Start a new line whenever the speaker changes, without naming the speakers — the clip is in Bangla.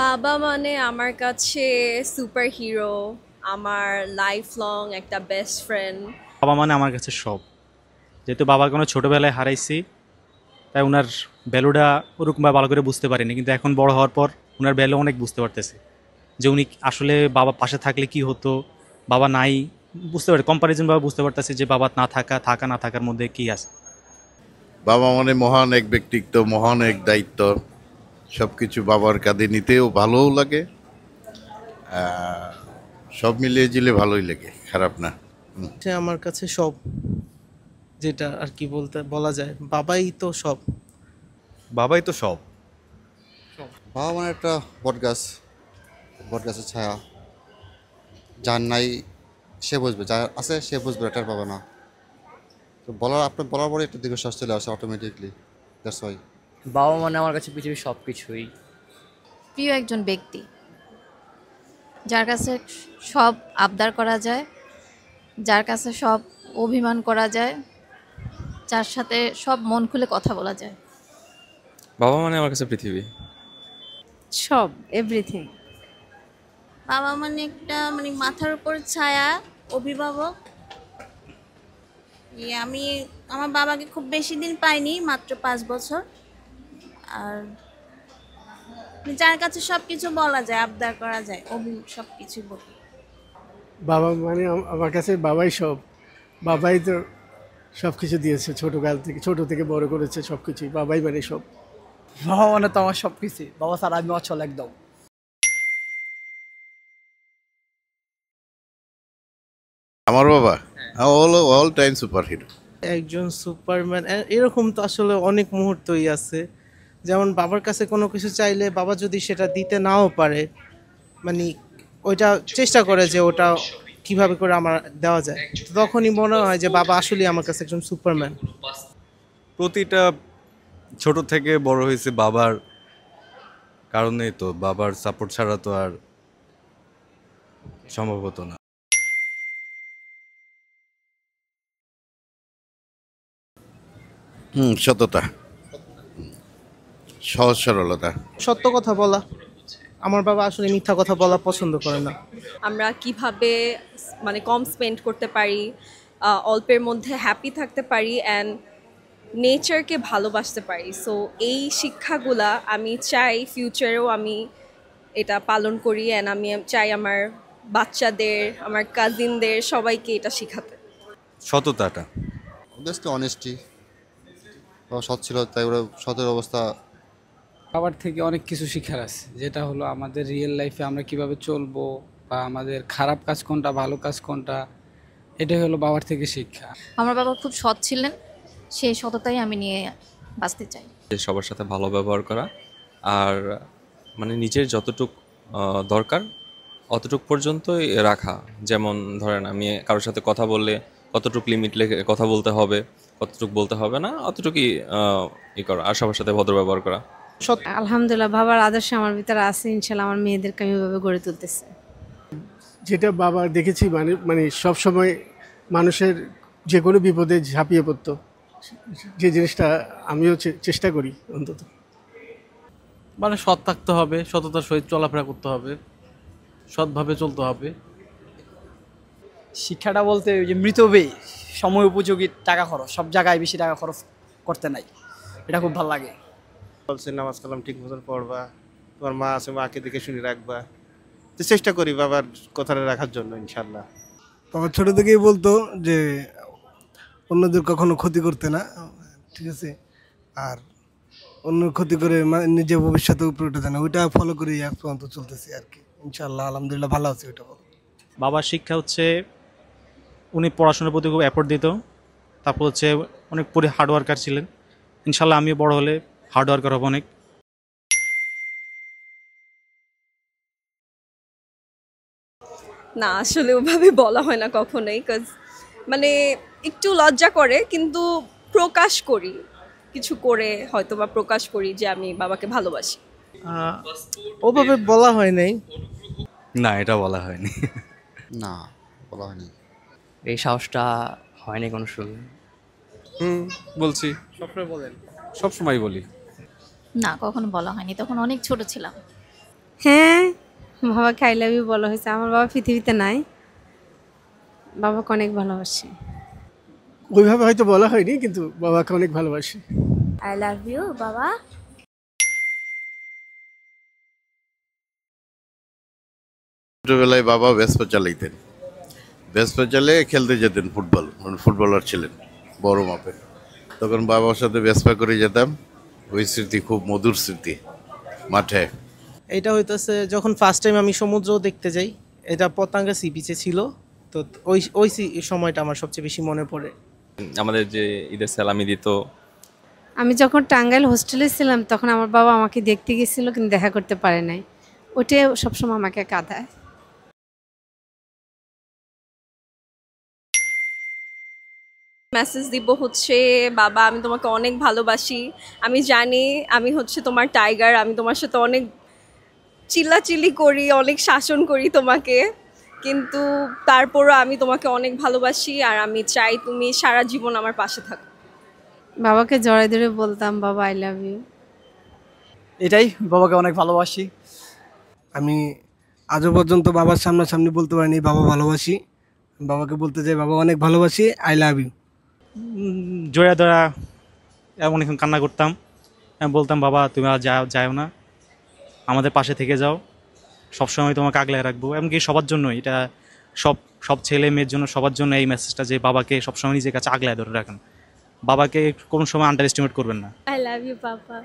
বাবা মানে আমার কাছে সুপার হিরো, আমার লাইফ লং একটা বেস্ট ফ্রেন্ড।
বাবা মানে আমার কাছে সব। যেহেতু বাবাকে কোনো ছোটোবেলায় হারাইছি, তাই ওনার ভ্যালুটা ওরকমভাবে ভালো করে বুঝতে পারিনি, কিন্তু এখন বড় হওয়ার পর ওনার ভ্যালু অনেক বুঝতে পারতেছি। যে উনি আসলে বাবা পাশে থাকলে কি হতো, বাবা নাই বুঝতে পারি, কম্পারিজনভাবে বুঝতে পারতেছি যে বাবা না থাকা থাকা না থাকার মধ্যে কি আছে।
বাবা মানে মহান এক ব্যক্তিত্ব, মহান এক দায়িত্ব। সবকিছু বাবার কাঁধে নিতেও ভালোও লাগে। আহ, সব মিলিয়ে জিলে ভালোই লাগে, খারাপ না।
সে আমার কাছে সব, যেটা আর কি বলা যায়, বাবাই তো সব।
বাবাই তো সব।
বাবা মানে একটা বটগাছ, বটগাছের ছায়া। যার নাই সে বুঝবে, যার আছে সে বুঝবে, এটার বাবা না। তো আপনি বলার পরে একটা দীর্ঘশ্বাস চলে আসে অটোমেটিকলি, দ্যাটস ওয়াই।
বাবা মানে আমার কাছে পৃথিবীর সব কিছুই।
প্রিয় একজন ব্যক্তি, যার কাছে সব আবদার করা যায়, যার কাছে সব অভিমান করা যায়, যার সাথে সব মন খুলে কথা বলা যায়।
বাবা মানে আমার কাছে পৃথিবী।
সব, এভরিথিং।
বাবা মানে একটা মাথার উপর ছায়া, অভিভাবক। আমি আমার বাবাকে খুব বেশি দিন পাইনি, মাত্র 5 বছর। আর যার কাছে সবকিছু বলা যায়, আবদার করা যায়, সবকিছু বলি।
বাবা মানে আমার কাছে বাবাই সব। বাবাই তো সব কিছু দিয়েছে, ছোট থেকে বড় করেছে, সব কিছুই বাবাই মানে সব।
বাবা মানে তো আমার সব কিছু। বাবা স্যার আমি অচল একদম।
আমার বাবা অল টাইম সুপার হিরো।
একজন সুপারম্যান এরকম তো আসলে অনেক মুহূর্তই আছে। যেমন বাবার কাছে কোনো কিছু চাইলে বাবা যদি সেটা দিতে নাও পারে, মানে ওইটা চেষ্টা করে যে ওটা কিভাবে করে আমার দেওয়া যায়, তো তখনই মনে হয় যে বাবা আসলে আমার কাছে একজন সুপারম্যান।
প্রতিটা ছোট থেকে বড় হয়েছে বাবার কারণেই, তো বাবার সাপোর্ট ছাড়া তো আর সম্ভব হতো না।
সততা, সহজ সরলতা।
সত্য কথা বলা, আমার বাবা আসলে মিথ্যা কথা বলা পছন্দ করে না।
আমরা কিভাবে কম স্পেন্ড করতে পারি, অল্পের মধ্যে হ্যাপি থাকতে পারি অ্যান্ড নেচারকে ভালোবাসতে পারি। সো এই শিক্ষাগুলা আমি চাই ফিউচারেও আমি এটা পালন করি, অ্যান্ড আমি চাই আমার বাচ্চাদের, আমার কাজিনদের সবাইকে এটা শেখাতে।
সততাটা,
অবভিয়াসলি অনেস্টি। বাবা সৎ ছিল, তাই ওরা সতের অবস্থা।
বাবার থেকে অনেক কিছু শেখার আছে, যেটা হলো আমাদের রিয়েল লাইফে আমরা কিভাবে চলবো, বা আমাদের খারাপ কাজ কোনটা, ভালো কাজ কোনটা, এটাই হলো বাবার থেকে শিক্ষা।
আমার বাবা খুব সৎ ছিলেন, সেই সততাই আমি নিয়ে বাঁচতে চাই।
সবার সাথে ভালো ব্যবহার করা, আর মানে নিজের যতটুক দরকার অতটুক পর্যন্তই রাখা। যেমন ধরেন আমি কারোর সাথে কথা বললে কতটুক লিমিট লেগে কথা বলতে হবে, কতটুক বলতে হবে না, অতটুকুই করা। আর সবার সাথে ভদ্র ব্যবহার করা।
আলহামদুলিল্লাহ, বাবার আদর্শ আমার ভিতরে আছে। ইনশাল্লাহ আমার মেয়েদেরকে আমি ওইভাবে গড়ে তুলতেছি।
যেটা বাবা দেখেছি, মানে সব সময় মানুষের যে কোনো বিপদে ঝাঁপিয়ে পড়তো, যে জিনিসটা আমিও চেষ্টা করি অন্তত।
মানে সৎ থাকতে হবে, সততার সহিত চলাফেরা করতে হবে, সৎভাবে চলতে হবে।
শিক্ষাটা বলতে ওই যে মৃতব্যয়ী, সময় উপযোগী টাকা খরচ, সব জায়গায় বেশি টাকা খরচ করতে নাই, এটা খুব ভালো লাগে।
বলছে নামাজ কালাম ঠিক মতন পড়বা, তোমার মা আছে মাকে দেখে শুনে রাখবা। তো চেষ্টা করি বাবার কথাটা রাখার জন্য, ইনশাল্লাহ।
বাবা ছোট থেকেই বলতো যে অন্যদের কখনো ক্ষতি করতে না, ঠিক আছে, আর অন্য ক্ষতি করে নিজের ভবিষ্যতে উপরে উঠে যায় না, ওইটা ফলো করে আজ পর্যন্ত চলতেছি আর কি। ইনশাল্লাহ আলহামদুলিল্লাহ ভালো আছে ওইটা।
বাবার শিক্ষা হচ্ছে উনি পড়াশোনার প্রতি খুব এফোর্ট দিত, তারপর হচ্ছে অনেক হার্ডওয়ার্কার ছিলেন। ইনশাল্লাহ আমিও বড় হলে হার্ডওয়ার্কার হব অনেক।
না, আসলে ওভাবে বলা হয় না কখনোই, কজ একটু লজ্জা করে, কিন্তু প্রকাশ করি, কিছু করে হয়তো বা প্রকাশ করি যে আমি বাবাকে ভালোবাসি।
ওভাবে বলা হয় নাই।
না, এটা বলা হয়নি।
না, বলা হয়নি।
এই সাহসটা হয়নি কোনো সময়।
বলছি,
সবসময় বলেন?
সবসময় বলি।
না, কখনো বলা হয়নি, তখন অনেক ছোট ছিলাম।
হ্যাঁ, বাবাকে আই লাভ ইউ বলা হয়েছে। আমার বাবা পৃথিবীতে নাই, বাবাকে অনেক ভালোবাসি।
ওইভাবে হয়তো বলা হয়নি, কিন্তু বাবাকে অনেক ভালোবাসি।
আই লাভ ইউ বাবা।
ছোটবেলায় বাবা ভেসপা চালাইতেন, ভেসপা চালিয়ে খেলতে যেতেন ফুটবল, মানে ফুটবলার ছিলেন বড় মাপের। তখন বাবার সাথে ভেসপা করে যেতাম, ওই স্মৃতি খুব মধুর স্মৃতি মাঠে।
এটা হইতেছে যখন ফার্স্ট টাইম আমি সমুদ্র দেখতে যাই, এটা পতাঙ্গা সি বিচে ছিল। তো ওই সময়টা আমার সবচেয়ে বেশি মনে পড়ে।
আমাদের যে ঈদের সালামি দিত,
আমি যখন টাঙ্গাইল হোস্টেলে ছিলাম তখন আমার বাবা আমাকে দেখতে গেছিল, কিন্তু দেখা করতে পারে নাই। ওটাই সবসময় আমাকে কাঁদায়।
মেসেজ দিব হচ্ছে, বাবা আমি তোমাকে অনেক ভালোবাসি, আমি জানি আমি হচ্ছে তোমার টাইগার, আমি তোমার সাথে অনেক চিল্লাচিল্লি করি, অনেক শাসন করি তোমাকে, কিন্তু তারপরও আমি তোমাকে অনেক ভালোবাসি আর আমি চাই তুমি সারা জীবন আমার পাশে থাকো।
বাবাকে জড়াই ধরে বলতাম, বাবা আই লাভ ইউ।
এটাই, বাবাকে অনেক ভালোবাসি।
আমি আজও পর্যন্ত বাবার সামনাসামনি বলতে পারিনি বাবা ভালোবাসি। বাবাকে বলতে চাই, বাবা অনেক ভালোবাসি, আই লাভ ইউ।
জয়া ধরা অনেকক্ষণ কান্না করতাম, আমি বলতাম বাবা তুমি আর যাও না, আমাদের পাশে থেকে যাও, সবসময় তোমাকে আগলায় রাখবো। এমনকি সবার জন্য এটা, সব ছেলে মেয়ের জন্য, সবার জন্য এই মেসেজটা, যে বাবাকে সবসময় নিজের কাছে আগলায় ধরে রাখেন, বাবাকে কোনো সময় আন্ডার এস্টিমেট করবেন না।
I love you papa.